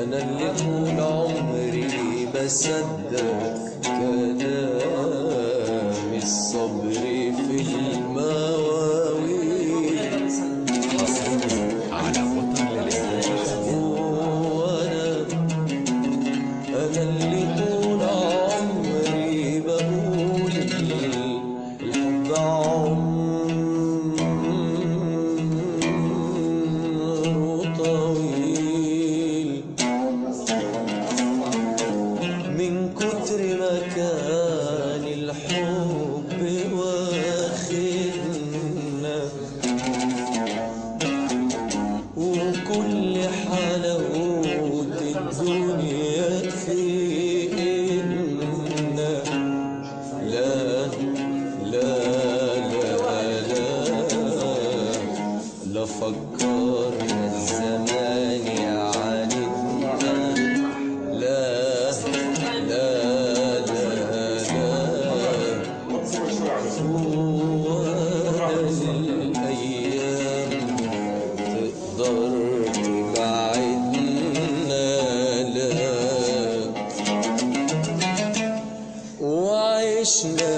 أنا اللي طول عمري بصدق كلام الصبر في المواويل. على وطن أنا اللي طول عمري بقول الحب عمره طويل، من كتر ما كان الحب واخدنا، وكل حلاوة الدنيا في إيدنا. لا لا لا لا لا فكرنا الزمان يعاندنا. لا لا لا لا ولا الأيام تقدر تبعدنا. لا وعشنا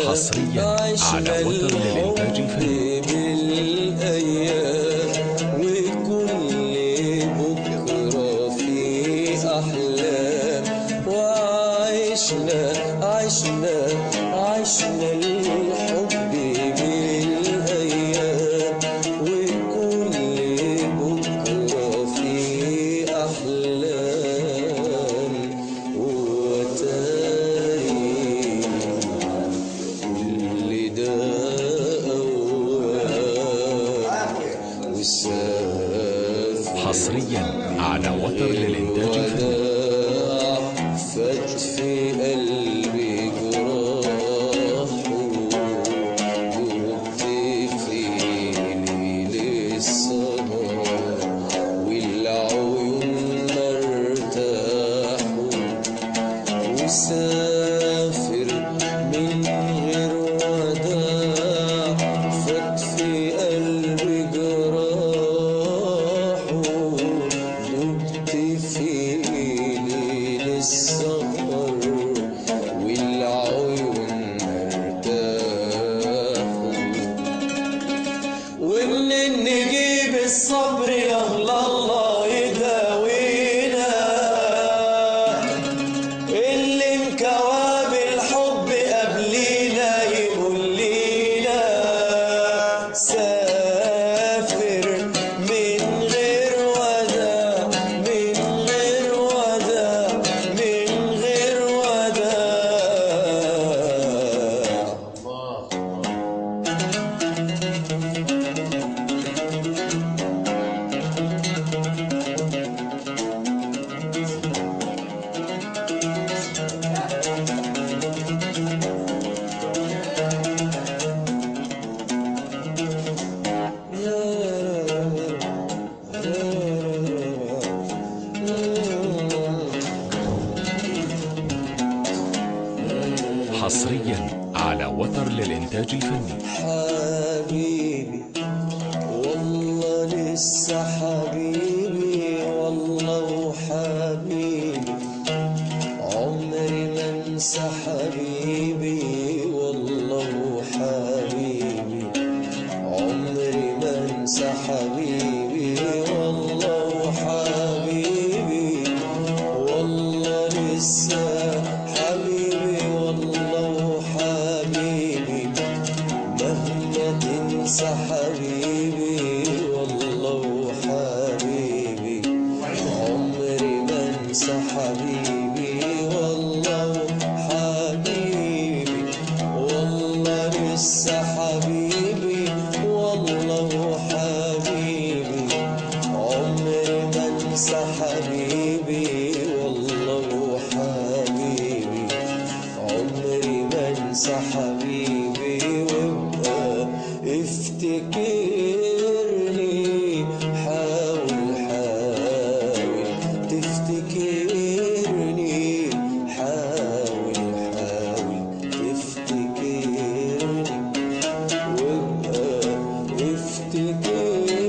حصرياً على وتر للإنتاج الفني بالأيام، وكل بكرة في أحلام. وعشنا الحب بالأيام، وكل بكرة في أحلام. وتاري كل ده أوام وسافر حصرياً على وتر للإنتاج الفني. فات في قلبي جراح، دبت في ليل السهر، والعيون مرتاحوا. وسافر من غير وداع، فات في قلبي جراح، دبت في ليل السهر، والعيون مرتاحوا. ومنين نجيب الصبر يا الله يداوينا، اللي انكوى بالحب قبلينا يقول لينا سافر من غير وداع، من غير وداع، من غير وداع. حصرياً على وتر للإنتاج الفني. حبيبي والله لسه حبيبي، والله وحبيبي عمري ما انسى حبيبي. والله وحبيبي عمري ما انسى حبيبي. والله وحبيبي والله لسه حبيبي. والله وحبيبي مهما تنسى حبيبي. والله وحبيبي حبيبي وابقى افتكرني، حاول حاول تفتكرني، حاول حاول تفتكرني وابقى افتكرني.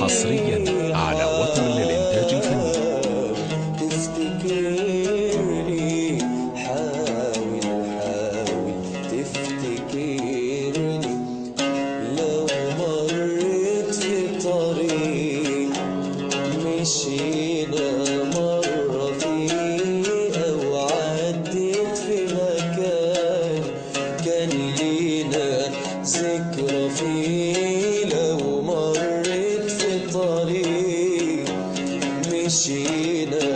حصريا على وتر للإنتاج الفني. تفتكرني، حاول حاول تفتكرني. لو مريت في طريق مشينا مرة فيه، أو عديت في مكان كان لينا ذكرى فيه. لو مريت في طريق مشينا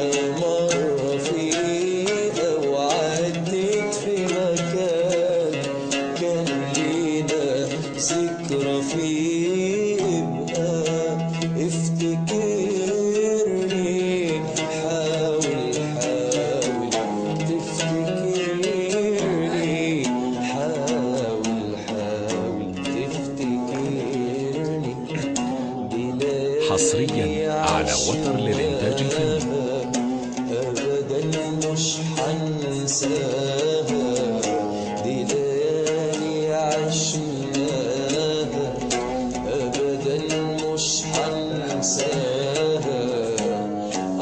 مرة فيه، أو عديت في مكان كان لينا ذكرى فيه، ابقى افتكرني، حاول حاول تفتكرني، حاول حاول تفتكرني. حصريا على وتر للإنتاج الفني. أبدا مش حنساها، دي ليالي عشناها. أبدا مش حنساها،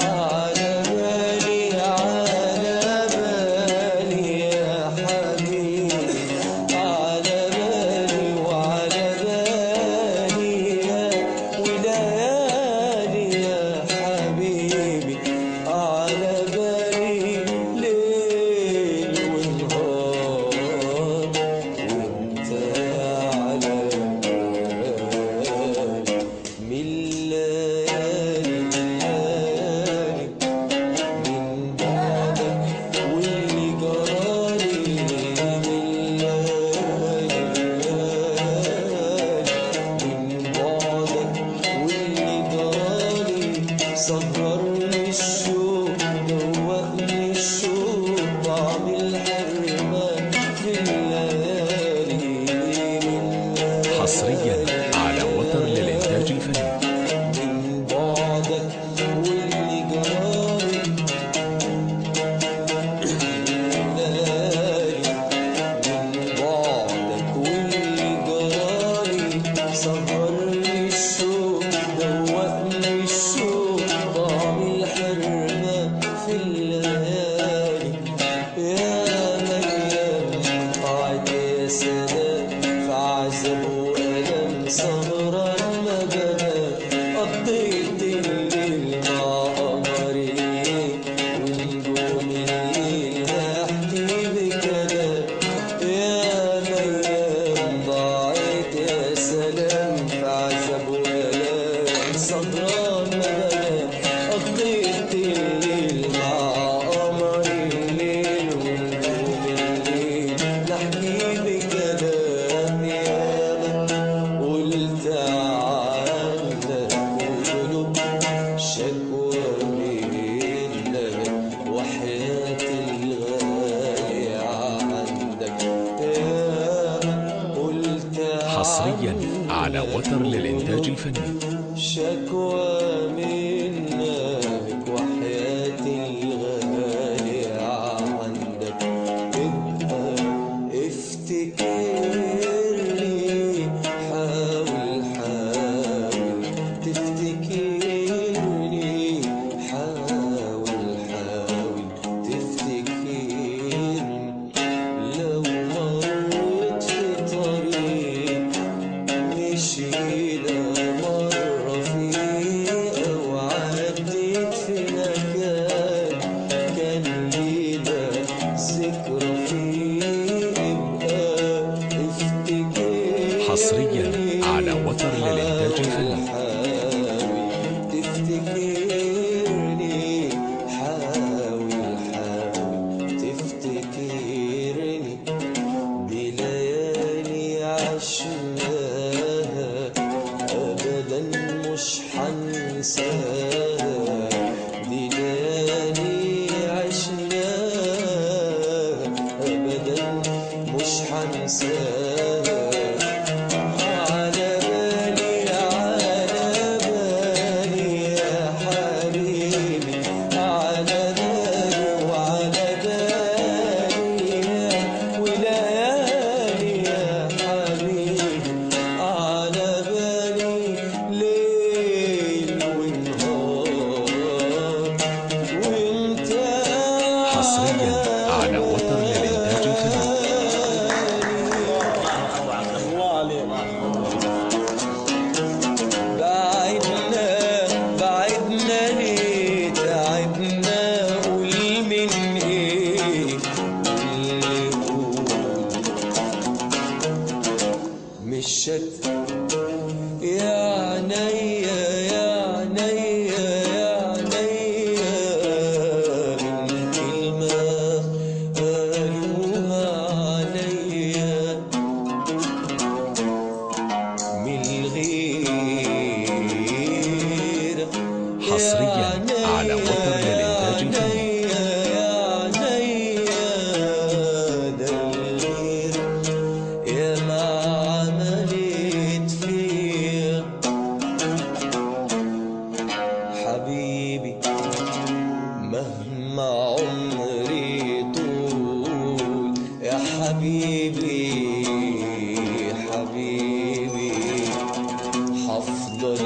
على بالي على بالي يا حبيبي، على بالي وعلى بالي يا وليالي يا حبيبي، على بالي ليل ونهار، وانت على بالي. من ليالي ليالي من بعدك واللي جرالي، من ليالي ليالي من بعدك واللي جرالي. سهرني الشوق دوقني الشوق طعم الحرمان في الليالي، من حصريا على وتر للإنتاج الفني. من بعدك واللي جرالي. ليالي من بعدك واللي جرالي. سهرني الشوق دوقني الشوق طعم الحرمان في الليالي. يا مريم قعد يا سلام في عذاب وألم، سهران ما بنام قضيت الليل مع قمري ونجوم الليل نحكي بكلام. يا مريم ضاعت يا سلام في عذاب وألم، سهران ما بنام قضيت الليل مع قمري الليل ونجوم الليل نحكي بكلام. ياما قلت عنك وقلوب شكوى منك، وحياة الغالي عندك. ياما قلت حصريا على وتر للإنتاج الفني. شكوى منك، وحياة الغالي عندك. ابقى افتكرني، حاول حاول تفتكرني، حاول حاول تفتكرني. لو مريت في طريق مشينا مرة فيه، أو عديت في مكان كان لينا ذكرى فيه، ابقى افتكرني. حصريا على وتر للإنتاج الفني. حاول تفتكرني، حاول حاول تفتكرني. دي ليالي عشناها، أبدا مش حنساها. دي ليالي عشناها، أبدا مش حنساها. على بالي يا حبيبي، على بالي وعلى بالي وليالي يا حبيبي، على بالي ليل ونهار وانت حصريا على وتر للإنتاج الفني. بعدنا ليه تعبنا، قول من ايه اللي يقول مش شك. يا عينيا يا عينيا يا عينيا، الكلمة قالوها عليا من الغير. حصريا على وتر للإنتاج الفني. ده الغير يا ما عملت فيا حبيبي، مهما عمري طول يا حبيبي، حبيبي حفضل